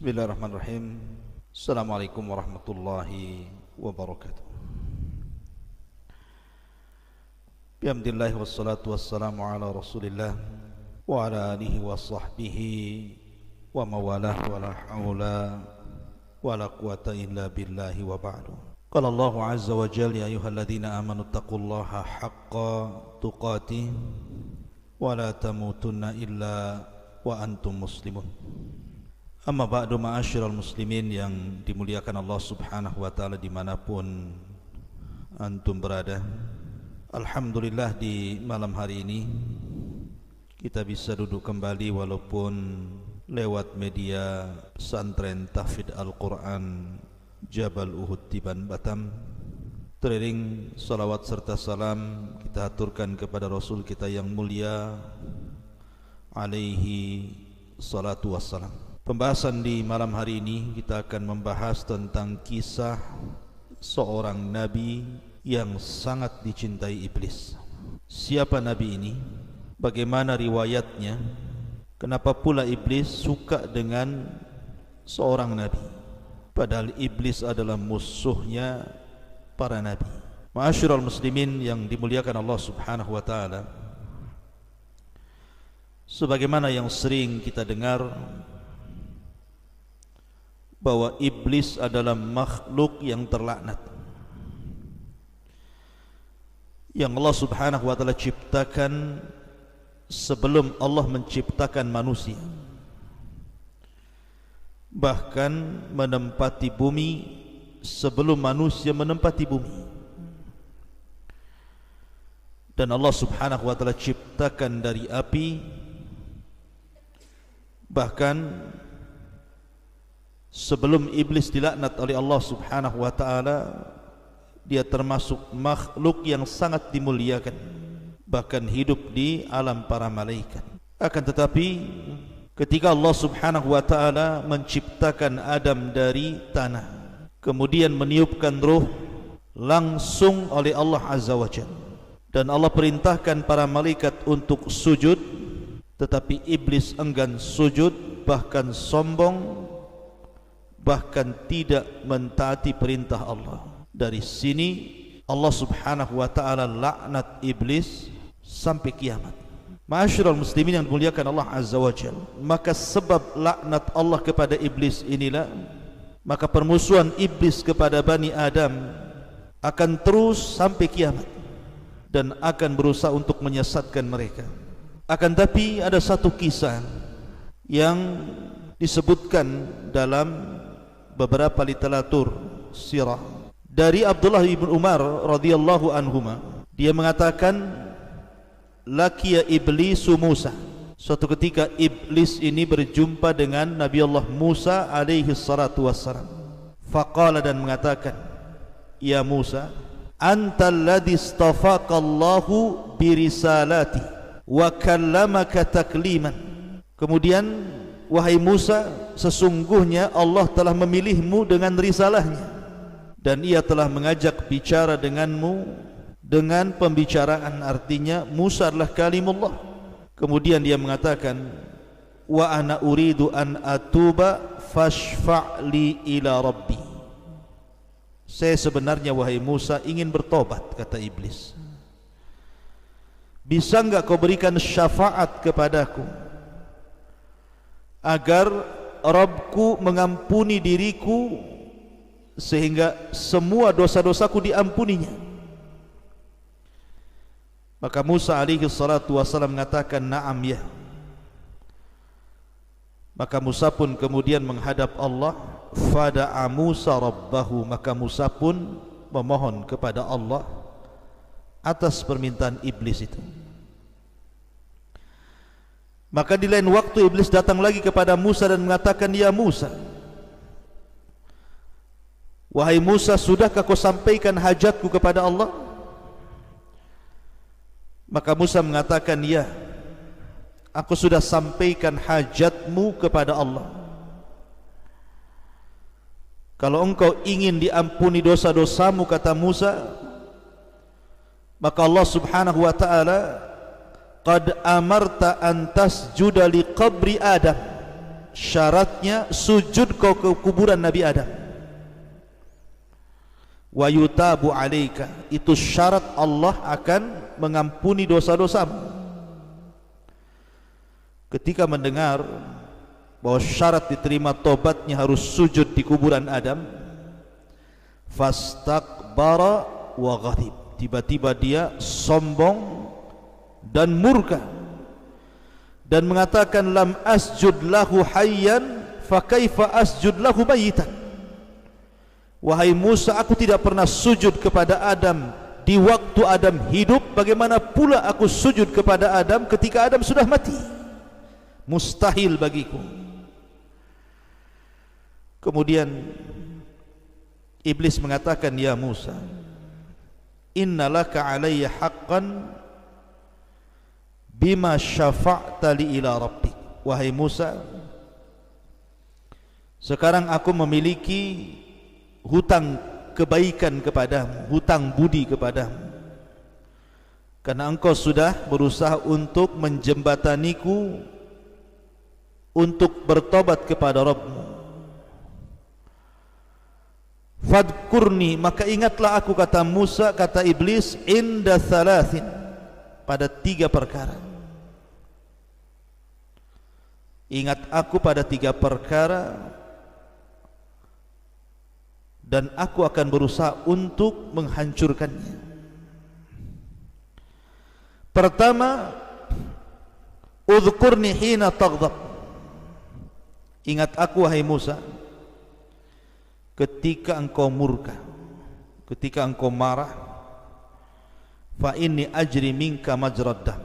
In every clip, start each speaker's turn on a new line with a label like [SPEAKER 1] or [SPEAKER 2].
[SPEAKER 1] Bismillahirrahmanirrahim. Assalamualaikum warahmatullahi wabarakatuh. Bihamdillah wassalatu wassalamu ala rasulillah wa ala alihi wa sahbihi wa mawalah wa la hawla wa la quwata illa billahi wa ba'du. Qala Allahu azza wa jalla ya ayyuhalladzina amanu taqullaha haqqa tuqatih wa la tamutunna illa wa antum muslimun. Amma ba'du, ma'asyiral muslimin yang dimuliakan Allah subhanahu wa ta'ala dimanapun antum berada. Alhamdulillah di malam hari ini kita bisa duduk kembali walaupun lewat media pesantren Tahfidz Al-Quran Jabal Uhud Tiban Batam. Teriring salawat serta salam kita aturkan kepada Rasul kita yang mulia alaihi salatu wassalam. Pembahasan di malam hari ini kita akan membahas tentang kisah seorang nabi yang sangat dicintai iblis. Siapa nabi ini? Bagaimana riwayatnya? Kenapa pula iblis suka dengan seorang nabi? Padahal iblis adalah musuhnya para nabi. Ma'asyiral muslimin yang dimuliakan Allah subhanahu wa ta'ala, sebagaimana yang sering kita dengar bahwa iblis adalah makhluk yang terlaknat yang Allah subhanahu wa ta'ala ciptakan sebelum Allah menciptakan manusia, bahkan menempati bumi sebelum manusia menempati bumi. Dan Allah subhanahu wa ta'ala ciptakan dari api, bahkan sebelum iblis dilaknat oleh Allah subhanahu wa ta'ala, dia termasuk makhluk yang sangat dimuliakan, bahkan hidup di alam para malaikat. Akan tetapi ketika Allah subhanahu wa ta'ala menciptakan Adam dari tanah, kemudian meniupkan ruh langsung oleh Allah azza wa jalla, dan Allah perintahkan para malaikat untuk sujud, tetapi iblis enggan sujud, bahkan sombong, bahkan tidak mentaati perintah Allah. Dari sini Allah subhanahu wa ta'ala laknat iblis sampai kiamat. Ma'asyiral muslimin yang dimuliakan Allah azza wa jalla, maka sebab laknat Allah kepada iblis inilah, maka permusuhan iblis kepada Bani Adam akan terus sampai kiamat dan akan berusaha untuk menyesatkan mereka. Akan tapi ada satu kisah yang disebutkan dalam beberapa literatur sirah dari Abdullah ibn Umar radhiyallahu anhuma. Dia mengatakan, laqiya iblisu Musa. Suatu ketika iblis ini berjumpa dengan Nabi Allah Musa alaihi salatu wassalam. Faqala, dan mengatakan, ya Musa, antal ladzi istafaka Allahu birisalati wa kallamaka takliman. Kemudian, wahai Musa, sesungguhnya Allah telah memilihmu dengan risalahnya, dan ia telah mengajak bicara denganmu dengan pembicaraan, artinya Musa adalah kalimullah. Kemudian dia mengatakan, wa ana uridu an atuba fashfa'li ila rabbi. Saya sebenarnya, wahai Musa, ingin bertobat, kata iblis. Bisa enggak kau berikan syafaat kepadaku agar Rabbku mengampuni diriku sehingga semua dosa-dosaku diampuninya? Maka Musa alaihi salatu wasallam mengatakan, na'am, ya. Maka Musa pun kemudian menghadap Allah. Fada'a Musa rabbahu, maka Musa pun memohon kepada Allah atas permintaan iblis itu. Maka di lain waktu iblis datang lagi kepada Musa dan mengatakan, ya Musa, wahai Musa, sudahkah kau sampaikan hajatku kepada Allah? Maka Musa mengatakan, ya, aku sudah sampaikan hajatmu kepada Allah. Kalau engkau ingin diampuni dosa-dosamu, kata Musa, maka Allah subhanahu wa ta'ala qad amarta an tasjuda li qabri Adam. syaratnya sujud kau ke kuburan Nabi Adam. Wa yutabu alaika, itu syarat Allah akan mengampuni dosa-dosamu. Ketika mendengar bahwa syarat diterima tobatnya harus sujud di kuburan Adam, fastakbara wa ghadib, tiba-tiba dia sombong dan murka dan mengatakan, lam asjud lahu hayyan fa kaifa asjud lahu mayitan. Wahai Musa, aku tidak pernah sujud kepada Adam di waktu Adam hidup, bagaimana pula aku sujud kepada Adam ketika Adam sudah mati? Mustahil bagiku. Kemudian iblis mengatakan, ya Musa, innalaka alayya haqqan bima syafa'ta li ila rabbik. Wahai Musa, sekarang aku memiliki hutang kebaikan kepadamu, hutang budi kepadamu, karena engkau sudah berusaha untuk menjembataniku untuk bertobat kepada Rabbmu. Fadkurni, maka ingatlah aku, kata Musa, kata iblis, inda thalathin, pada 3 perkara. Ingat aku pada 3 perkara, dan aku akan berusaha untuk menghancurkannya. Pertama, udhkurni hina taghdab. Ingat aku, wahai Musa, ketika engkau murka, ketika engkau marah. Fa inni ajri minka majrad dam,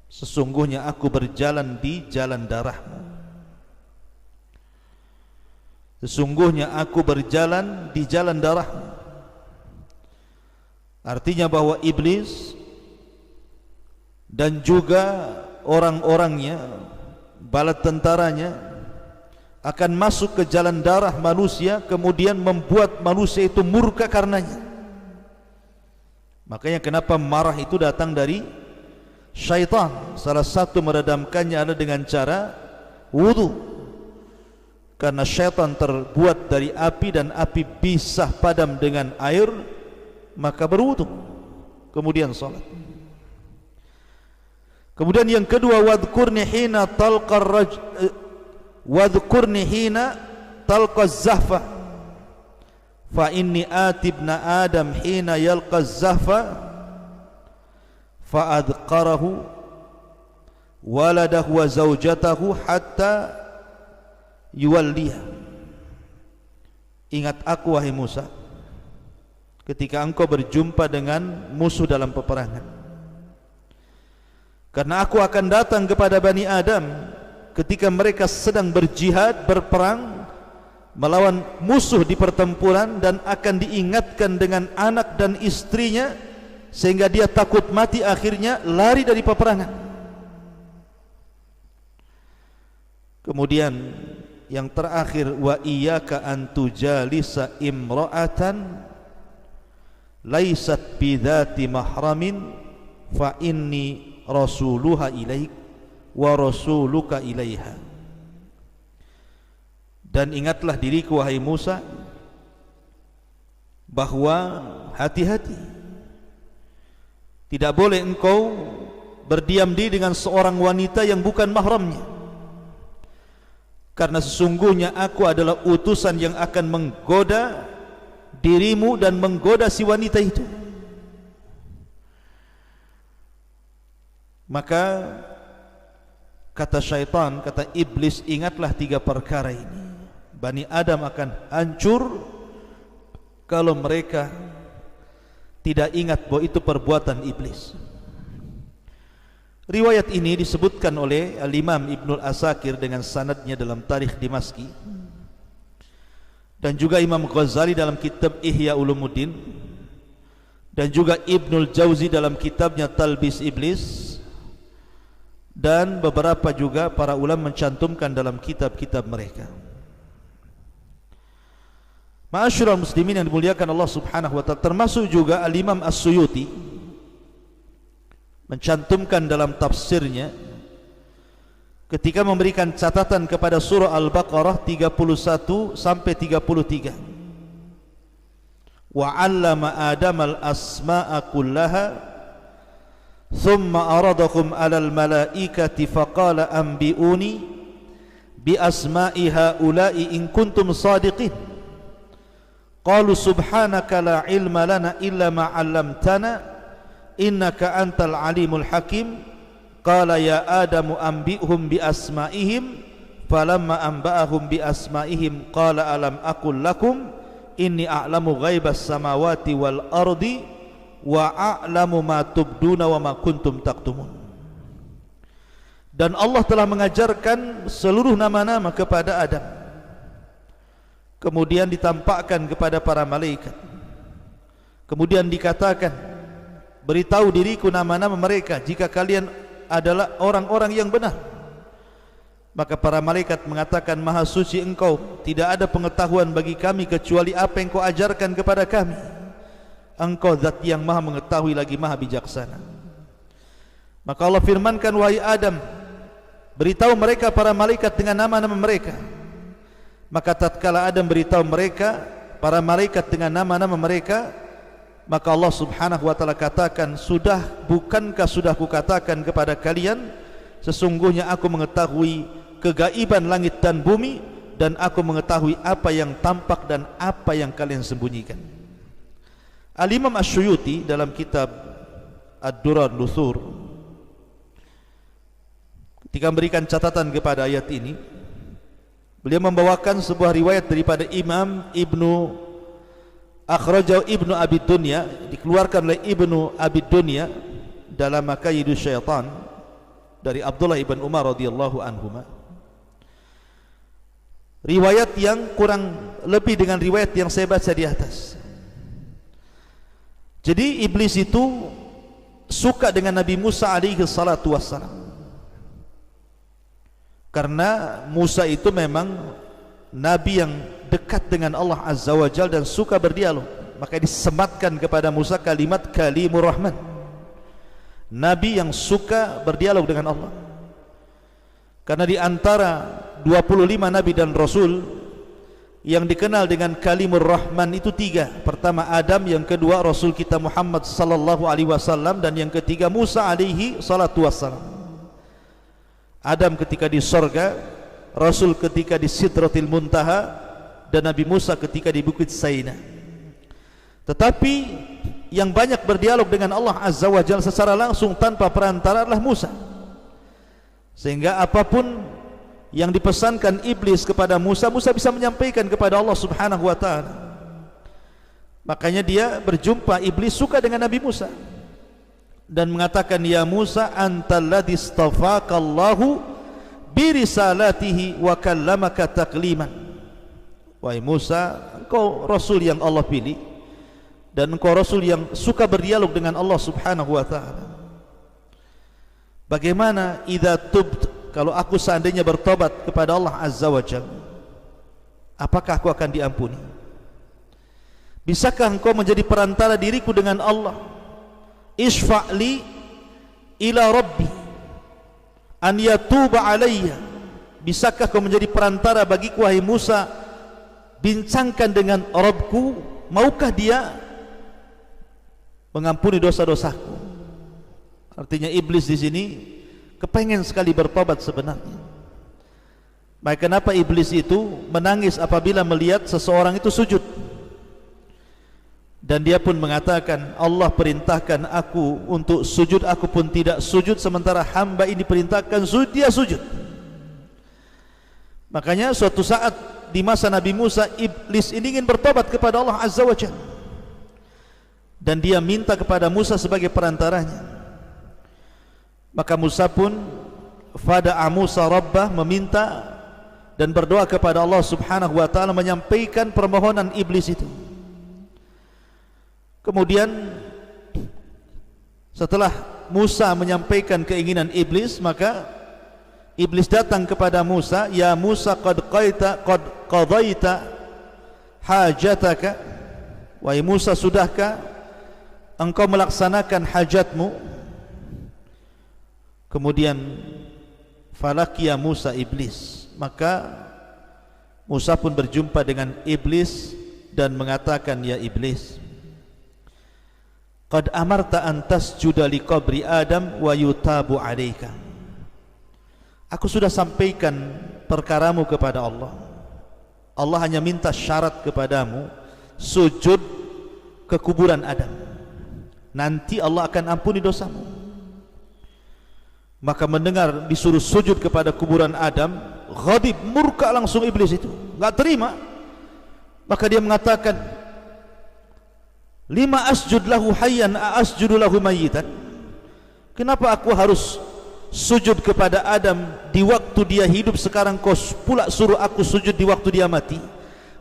[SPEAKER 1] sesungguhnya aku berjalan di jalan darahmu. Sesungguhnya aku berjalan di jalan darahmu. Artinya bahwa iblis dan juga orang-orangnya, bala tentaranya, akan masuk ke jalan darah manusia, kemudian membuat manusia itu murka karenanya. Makanya kenapa marah itu datang dari syaitan. Salah satu meredamkannya adalah dengan cara wudu, karena syaitan terbuat dari api, dan api bisa padam dengan air, maka berwudu, kemudian salat. Kemudian yang kedua, wadhkurni hina talqa wadhkurni hina talqa zahfa, fa inni atibna Adam hina yalqa zahfa fa adqarahu waladahu wa zawjatahu hatta yuwalliha. Ingat aku, wahai Musa, ketika engkau berjumpa dengan musuh dalam peperangan, karena aku akan datang kepada Bani Adam ketika mereka sedang berjihad, berperang melawan musuh di pertempuran, dan akan diingatkan dengan anak dan istrinya sehingga dia takut mati, akhirnya lari dari peperangan. Kemudian yang terakhir, wa iyyaka an tujalisa imra'atan laysat bidzati mahramin fa inni rasuluha ilaik wa rasuluka ilaiha. Dan ingatlah diriku, wahai Musa, bahwa hati-hati, tidak boleh engkau berdiam diri dengan seorang wanita yang bukan mahramnya, karena sesungguhnya aku adalah utusan yang akan menggoda dirimu dan menggoda si wanita itu. Maka kata syaitan, kata iblis, ingatlah 3 perkara ini. Bani Adam akan hancur kalau mereka tidak ingat bahwa itu perbuatan iblis. Riwayat ini disebutkan oleh Al-Imam Ibnul Asakir dengan sanadnya dalam Tarikh Dimaski, dan juga Imam Ghazali dalam kitab Ihya Ulumuddin, dan juga Ibnul Jauzi dalam kitabnya Talbis Iblis, dan beberapa juga para ulama mencantumkan dalam kitab-kitab mereka. Ma'asyiral muslimin yang dimuliakan Allah Subhanahu wa taala, termasuk juga Al-Imam As-Suyuti mencantumkan dalam tafsirnya ketika memberikan catatan kepada surah Al-Baqarah 31 sampai 33. Wa 'allama Adama al-asma'a kullaha thumma aradahum 'alal malaikati faqala anbi'uni bi asma'i haula'i in kuntum shadiqin. Qalu subhanaka la ilma lana illa ma 'allamtana innaka antal alimul hakim. Qala ya Adamu anbi'hum bi asma'ihim falamma anba'ahum bi asma'ihim qala alam aqul lakum inni a'lamu ghaibas samawati wal ardi wa a'lamu ma tubduna wa ma kuntum taktumun. Dan Allah telah mengajarkan seluruh nama-nama kepada Adam, kemudian ditampakkan kepada para malaikat, kemudian dikatakan, beritahu diriku nama-nama mereka jika kalian adalah orang-orang yang benar. Maka para malaikat mengatakan, maha suci engkau, tidak ada pengetahuan bagi kami kecuali apa yang kau ajarkan kepada kami. Engkau zat yang maha mengetahui lagi maha bijaksana. Maka Allah firmankan, wahai Adam, beritahu mereka para malaikat dengan nama-nama mereka. Maka tatkala Adam beritahu mereka para malaikat dengan nama-nama mereka, maka Allah subhanahu wa ta'ala katakan, bukankah sudah kukatakan kepada kalian, sesungguhnya aku mengetahui kegaiban langit dan bumi, dan aku mengetahui apa yang tampak dan apa yang kalian sembunyikan. Al-Imam Asy-Syuyuti dalam kitab Ad-Durrar Nuthur ketika memberikan catatan kepada ayat ini, beliau membawakan sebuah riwayat daripada Imam Ibnu Abi Dunya, dikeluarkan oleh Ibnu Abi Dunya dalam Makayidus Syaitan, dari Abdullah ibn Umar radhiyallahu anhuma. Riwayat yang kurang lebih dengan riwayat yang saya baca di atas. Jadi iblis itu suka dengan Nabi Musa alaihi salatu wassalam, karena Musa itu memang nabi yang dekat dengan Allah Azza wa Jalla dan suka berdialog. Maka disematkan kepada Musa kalimat Kalimur Rahman, nabi yang suka berdialog dengan Allah. Karena di antara 25 nabi dan rasul yang dikenal dengan Kalimur Rahman itu 3. Pertama Adam, yang kedua Rasul kita Muhammad sallallahu alaihi wasallam, dan yang ketiga Musa alaihi salatu wassalam. Adam ketika di sorga, Rasul ketika di Sidratil Muntaha, dan Nabi Musa ketika di Bukit Saina. Tetapi yang banyak berdialog dengan Allah Azza wa Jalla secara langsung tanpa perantara adalah Musa. Sehingga apapun yang dipesankan iblis kepada Musa, Musa bisa menyampaikan kepada Allah subhanahu wa ta'ala. Makanya dia berjumpa, iblis suka dengan Nabi Musa dan mengatakan, ya Musa antal ladzi istafaqallahu birisalatihi wa kallamaka takliman. Wahai Musa, engkau Rasul yang Allah pilih, dan engkau Rasul yang suka berdialog dengan Allah subhanahu wa ta'ala. Bagaimana idza tubt, kalau aku seandainya bertobat kepada Allah Azza wa Jalla, apakah aku akan diampuni? Bisakah engkau menjadi perantara diriku dengan Allah? Isfa'li ila Rabbi an yatuba alayya. Bisakah kau menjadi perantara bagiku wahai Musa? Bincangkan dengan Rabbku, maukah dia mengampuni dosa-dosaku? Artinya iblis di sini kepengen sekali bertobat sebenarnya. Maka kenapa iblis itu menangis apabila melihat seseorang itu sujud? Dan dia pun mengatakan, Allah perintahkan aku untuk sujud, aku pun tidak sujud, sementara hamba ini perintahkan sujud, dia sujud. Makanya suatu saat di masa Nabi Musa, iblis ini ingin bertobat kepada Allah Azza wa Jalla, dan dia minta kepada Musa sebagai perantaranya. Maka Musa pun fada'a Musa Rabbah, meminta dan berdoa kepada Allah subhanahu wa ta'ala, menyampaikan permohonan iblis itu. Kemudian setelah Musa menyampaikan keinginan iblis, maka iblis datang kepada Musa, ya Musa qad qadaita hajataka. Wahai Musa, sudahkah engkau melaksanakan hajatmu? Kemudian falaqiya Musa iblis, maka Musa pun berjumpa dengan iblis dan mengatakan, ya iblis, qad amarta an tasjuda li qabri Adam wa yutabu alaika. Aku sudah sampaikan perkaramu kepada Allah. Allah hanya minta syarat kepadamu, sujud ke kuburan Adam. Nanti Allah akan ampuni dosamu. Maka mendengar disuruh sujud kepada kuburan Adam, ghadib, murka langsung iblis itu, enggak terima. Maka dia mengatakan, lima asjud lahu hayyan asjudu lahu mayyitan. Kenapa aku harus sujud kepada Adam di waktu dia hidup, sekarang kau pula suruh aku sujud di waktu dia mati?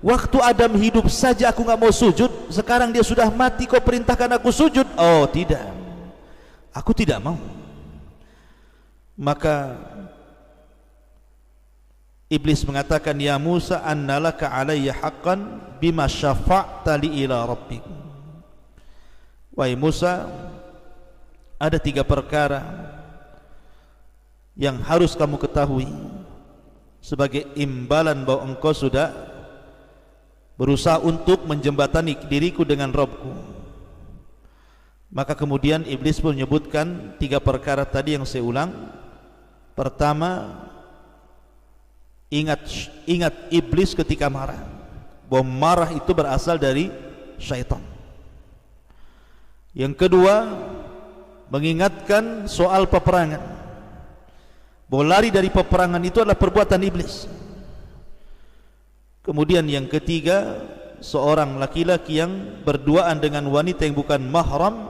[SPEAKER 1] Waktu Adam hidup saja aku enggak mau sujud, sekarang dia sudah mati kau perintahkan aku sujud? Oh tidak, aku tidak mau. Maka iblis mengatakan, ya Musa, annalaka alayya haqqan bima syafa'ta li ila rabbik. Wahai Musa, ada 3 perkara yang harus kamu ketahui sebagai imbalan bahwa engkau sudah berusaha untuk menjembatani diriku dengan Rabbku. Maka kemudian iblis pun menyebutkan 3 perkara tadi yang saya ulang. Pertama, ingat iblis ketika marah, bahwa marah itu berasal dari syaitan. Yang kedua, mengingatkan soal peperangan, bahwa lari dari peperangan itu adalah perbuatan iblis. Kemudian yang ketiga, seorang laki-laki yang berduaan dengan wanita yang bukan mahram,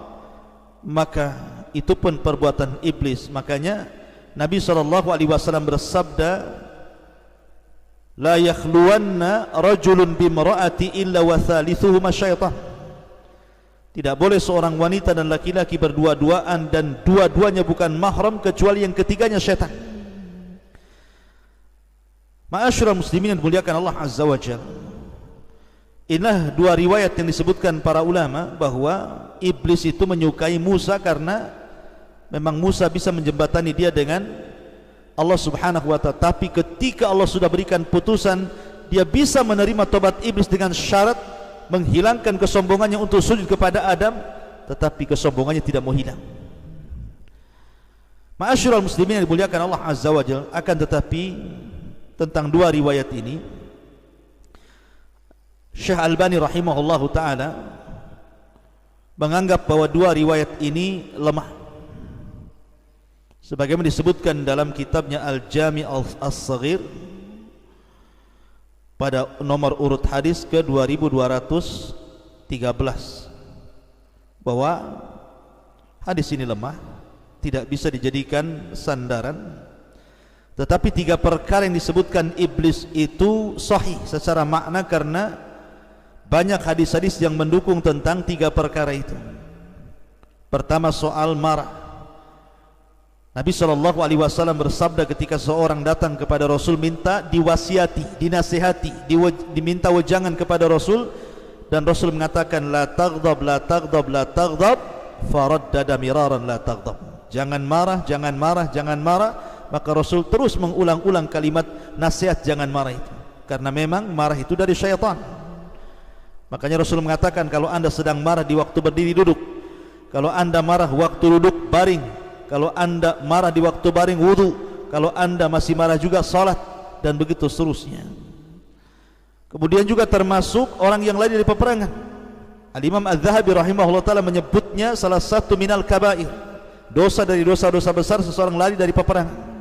[SPEAKER 1] maka itu pun perbuatan iblis. Makanya Nabi SAW bersabda, la yakhluwanna rajulun bimra'ati illa wa thalithuhuma syaitan. Tidak boleh seorang wanita dan laki-laki berdua-duaan dan dua-duanya bukan mahram kecuali yang ketiganya syaitan. Ma'asyiral muslimin yang dimuliakan Allah Azza wa Jalla, inilah 2 riwayat yang disebutkan para ulama bahwa iblis itu menyukai Musa karena memang Musa bisa menjembatani dia dengan Allah Subhanahu wa ta'ala. Tapi ketika Allah sudah berikan putusan, dia bisa menerima tobat iblis dengan syarat menghilangkan kesombongannya untuk sujud kepada Adam, tetapi kesombongannya tidak mau hilang. Ma'asyiral muslimin yang dimuliakan Allah Azza wa Jalla, akan tetapi tentang 2 riwayat ini Syekh Albani rahimahullahu ta'ala menganggap bahwa 2 riwayat ini lemah, sebagaimana disebutkan dalam kitabnya Al-Jami' As-Saghir pada nomor urut hadis ke 2213, bahwa hadis ini lemah, tidak bisa dijadikan sandaran. Tetapi 3 perkara yang disebutkan iblis itu sahih secara makna, karena banyak hadis-hadis yang mendukung tentang 3 perkara itu. Pertama, soal marah. Nabi SAW bersabda ketika seorang datang kepada Rasul minta diwasiati, dinasihati, diminta wejangan kepada Rasul, dan Rasul mengatakan, la taghdab, la taghdab, la taghdab, faraddada miraran, la taghdab. Jangan marah, jangan marah, jangan marah. Maka Rasul terus mengulang-ulang kalimat nasihat jangan marah itu, karena memang marah itu dari syaitan. Makanya Rasul mengatakan, kalau anda sedang marah di waktu berdiri duduk, kalau anda marah waktu duduk baring, kalau anda marah di waktu baring wudu, kalau anda masih marah juga salat, dan begitu seterusnya. Kemudian juga termasuk orang yang lari dari peperangan. Al-Imam Az-Zahabi rahimahullah ta'ala menyebutnya salah satu minal kabair, dosa dari dosa-dosa besar seseorang lari dari peperangan.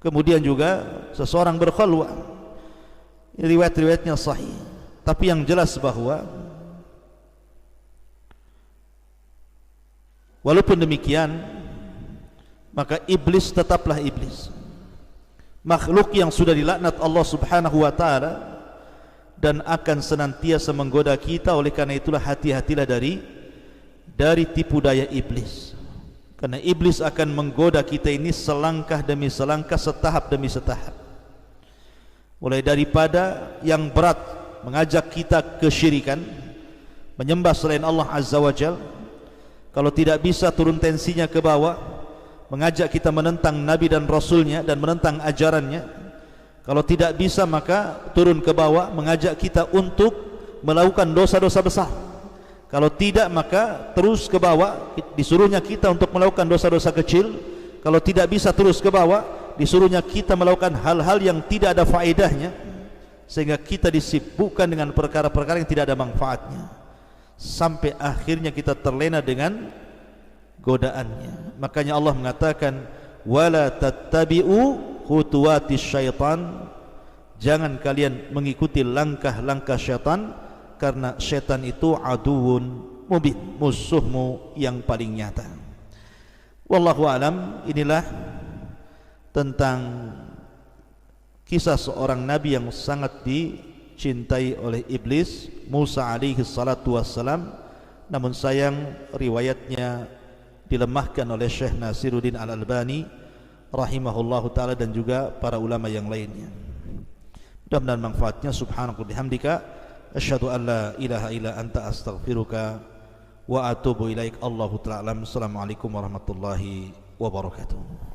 [SPEAKER 1] Kemudian juga seseorang berkhalwah, riwayat-riwayatnya sahih. Tapi yang jelas bahwa walaupun demikian, maka iblis tetaplah iblis, makhluk yang sudah dilaknat Allah Subhanahu wa ta'ala, dan akan senantiasa menggoda kita. Oleh karena itulah hati-hatilah dari tipu daya iblis, karena iblis akan menggoda kita ini selangkah demi selangkah, setahap demi setahap. Mulai daripada yang berat, mengajak kita kesyirikan, menyembah selain Allah Azza wa Jalla. Kalau tidak bisa turun tensinya ke bawah, mengajak kita menentang Nabi dan Rasulnya dan menentang ajarannya. Kalau tidak bisa, maka turun ke bawah mengajak kita untuk melakukan dosa-dosa besar. Kalau tidak, maka terus ke bawah, disuruhnya kita untuk melakukan dosa-dosa kecil. Kalau tidak bisa terus ke bawah, disuruhnya kita melakukan hal-hal yang tidak ada faedahnya, sehingga kita disibukkan dengan perkara-perkara yang tidak ada manfaatnya, sampai akhirnya kita terlena dengan godaannya. Makanya Allah mengatakan, wala tattabi'u khutuwatis syaitan, jangan kalian mengikuti langkah-langkah syaitan, karena syaitan itu aduun mubin, musuhmu yang paling nyata. Wallahu alam. Inilah tentang kisah seorang nabi yang sangat dicintai oleh iblis, Musa alaihi salatu wassalam. Namun sayang riwayatnya dilemahkan oleh Syekh Nasiruddin Al-Albani rahimahullahu ta'ala dan juga para ulama yang lainnya. Mudah-mudahan manfaatnya. Subhanaka bihamdika asyhadu an la ilaha illa anta astaghfiruka wa atubu ilaik. Allahu ta'ala. Assalamualaikum warahmatullahi wabarakatuh.